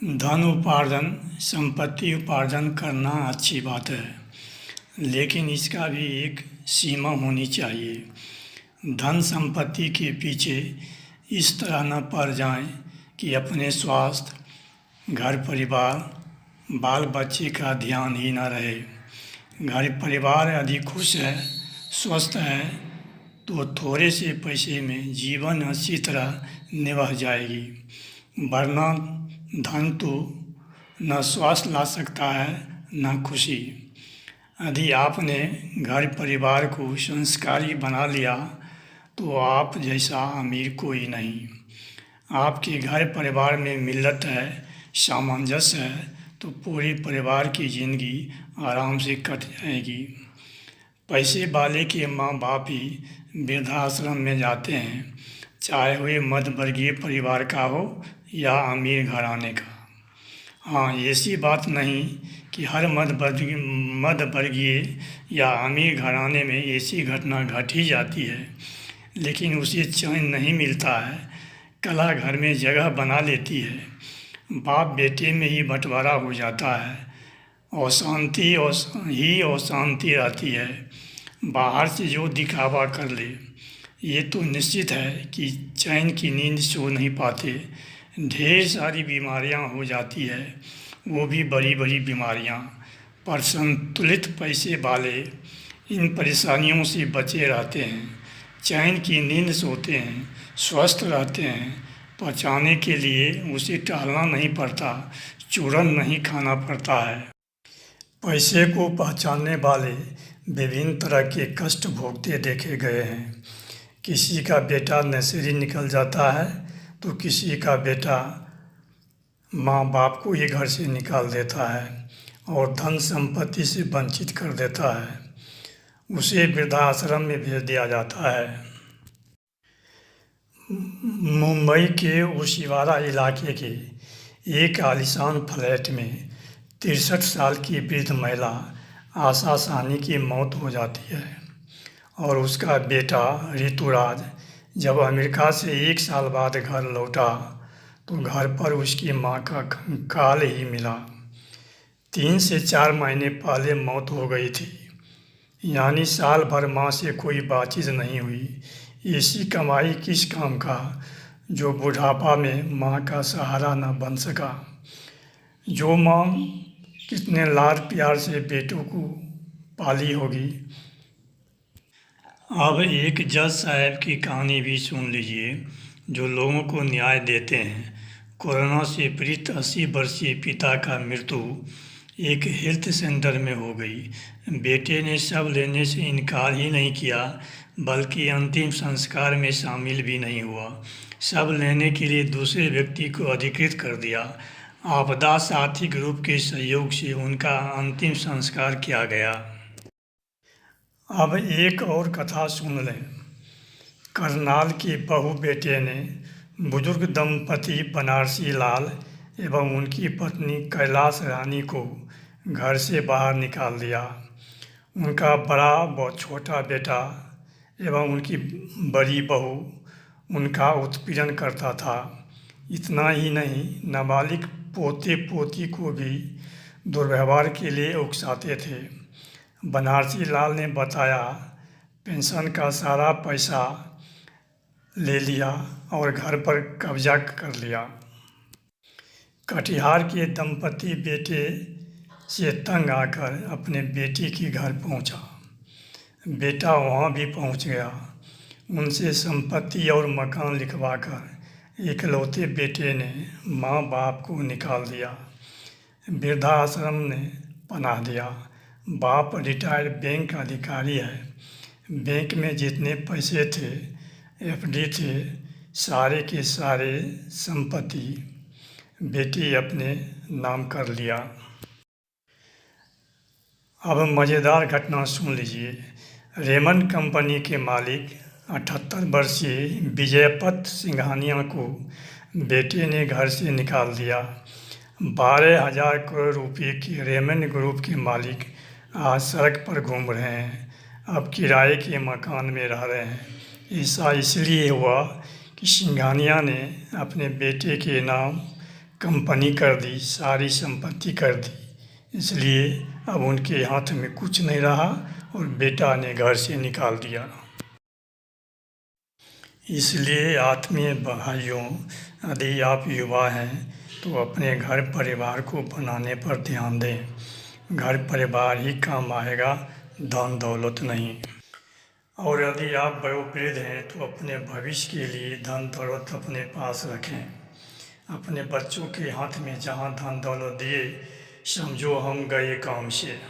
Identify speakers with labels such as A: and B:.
A: धन उपार्जन, संपत्ति उपार्जन करना अच्छी बात है, लेकिन इसका भी एक सीमा होनी चाहिए। धन संपत्ति के पीछे इस तरह न पड़ जाएं कि अपने स्वास्थ्य, घर परिवार, बाल बच्चे का ध्यान ही न रहे। घर परिवार यदि खुश है, स्वस्थ है, तो थोड़े से पैसे में जीवन अच्छी तरह निभा जाएगी। वरना धन तो न स्वास्थ्य ला सकता है न खुशी। यदि आपने घर परिवार को संस्कारी बना लिया तो आप जैसा अमीर कोई नहीं। आपके घर परिवार में मिलत है, सामंजस्य है, तो पूरे परिवार की ज़िंदगी आराम से कट जाएगी। पैसे वाले के माँ बाप ही वृद्धाश्रम में जाते हैं, चाहे वे मध्य वर्गीय परिवार का हो या अमीर घराने का। हाँ, ऐसी बात नहीं कि हर मध्य वर्गीय या अमीर घराने में ऐसी घटना घट ही जाती है, लेकिन उसे चैन नहीं मिलता है। कलह घर में जगह बना लेती है, बाप बेटे में ही बंटवारा हो जाता है, अशांति अशांति रहती है। बाहर से जो दिखावा कर ले, ये तो निश्चित है कि चैन की नींद सो नहीं पाते। ढेर सारी बीमारियां हो जाती है, वो भी बड़ी बड़ी बीमारियां। पर संतुलित पैसे वाले इन परेशानियों से बचे रहते हैं, चैन की नींद सोते हैं, स्वस्थ रहते हैं। पचाने के लिए उसे टहलना नहीं पड़ता, चूरन नहीं खाना पड़ता है। पैसे को पहचानने वाले विभिन्न तरह के कष्ट भोगते देखे गए हैं। किसी का बेटा नशेड़ी निकल जाता है तो किसी का बेटा माँ बाप को ही घर से निकाल देता है और धन संपत्ति से वंचित कर देता है। उसे वृद्धाश्रम में भेज दिया जाता है। मुंबई के ओशिवारा इलाके के एक आलीशान फ्लैट में 63 साल की वृद्ध महिला आशा साहनी की मौत हो जाती है और उसका बेटा ऋतुराज जब अमेरिका से 1 साल बाद घर लौटा तो घर पर उसकी मां का कंकाल ही मिला। 3 से 4 महीने पहले मौत हो गई थी, यानी साल भर मां से कोई बातचीत नहीं हुई। ऐसी कमाई किस काम का जो बुढ़ापा में मां का सहारा न बन सका। जो मां कितने लाड प्यार से बेटों को पाली होगी। अब एक जज साहब की कहानी भी सुन लीजिए, जो लोगों को न्याय देते हैं। कोरोना से पीड़ित 80 वर्षीय पिता का मृत्यु एक हेल्थ सेंटर में हो गई। बेटे ने शव लेने से इनकार ही नहीं किया, बल्कि अंतिम संस्कार में शामिल भी नहीं हुआ। शव लेने के लिए दूसरे व्यक्ति को अधिकृत कर दिया। आपदा साथी ग्रुप के सहयोग से उनका अंतिम संस्कार किया गया। अब एक और कथा सुन लें। करनाल के बहू बेटे ने बुजुर्ग दंपति बनारसी लाल एवं उनकी पत्नी कैलाश रानी को घर से बाहर निकाल दिया। उनका बड़ा व छोटा बेटा एवं उनकी बड़ी बहू उनका उत्पीड़न करता था। इतना ही नहीं, नाबालिग पोते पोती को भी दुर्व्यवहार के लिए उकसाते थे। बनारसी लाल ने बताया, पेंशन का सारा पैसा ले लिया और घर पर कब्जा कर लिया। कटिहार के दंपति बेटे से तंग आकर अपने बेटी के घर पहुंचा। बेटा वहां भी पहुंच गया। उनसे संपत्ति और मकान लिखवाकर इकलौते बेटे ने माँ बाप को निकाल दिया। वृद्धाश्रम ने पनाह दिया। बाप रिटायर्ड बैंक अधिकारी है। बैंक में जितने पैसे थे, एफडी थे, सारे के सारे संपत्ति बेटी अपने नाम कर लिया। अब मज़ेदार घटना सुन लीजिए। रेमंड कंपनी के मालिक 78 वर्षीय विजयपत सिंघानिया को बेटे ने घर से निकाल दिया। 12,000 करोड़ रुपए के रेमंड ग्रुप के मालिक आज सड़क पर घूम रहे हैं। अब किराए के मकान में रह रहे हैं। ऐसा इसलिए हुआ कि सिंघानिया ने अपने बेटे के नाम कंपनी कर दी, सारी संपत्ति कर दी, इसलिए अब उनके हाथ में कुछ नहीं रहा और बेटा ने घर से निकाल दिया। इसलिए आत्मीय भाइयों, यदि आप युवा हैं तो अपने घर परिवार को बनाने पर ध्यान दें। घर परिवार ही काम आएगा, धन दौलत नहीं। और यदि आप वयोवृद्ध हैं तो अपने भविष्य के लिए धन दौलत अपने पास रखें। अपने बच्चों के हाथ में जहाँ धन दौलत दिए, समझो हम गए काम से।